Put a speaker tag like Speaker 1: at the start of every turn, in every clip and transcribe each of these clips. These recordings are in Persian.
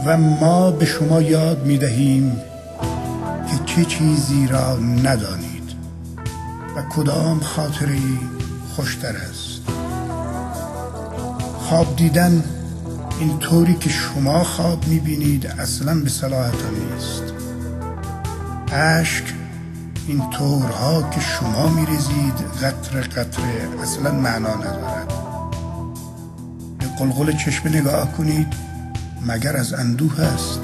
Speaker 1: و ما به شما یاد می دهیم که چه چیزی را ندانید و کدام خاطری خوشتر است. خواب دیدن این طوری که شما خواب می بینید اصلا به صلاحتان نیست. اشک این طورها که شما می ریزید قطره قطره اصلا معنا ندارد. به قلقل چشم نگاه کنید، مگر از اندوه است؟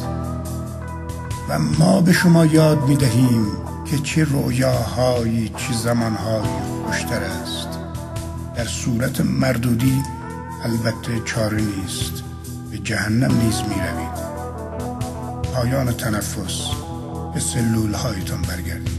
Speaker 1: و ما به شما یاد می دهیم که چه رؤیاهایی چه زمانهایی خوشتر است. در صورت مردودی البته چاره نیست، به جهنم نیز می روید. پایان تنفس، به سلول هایتان برگردید.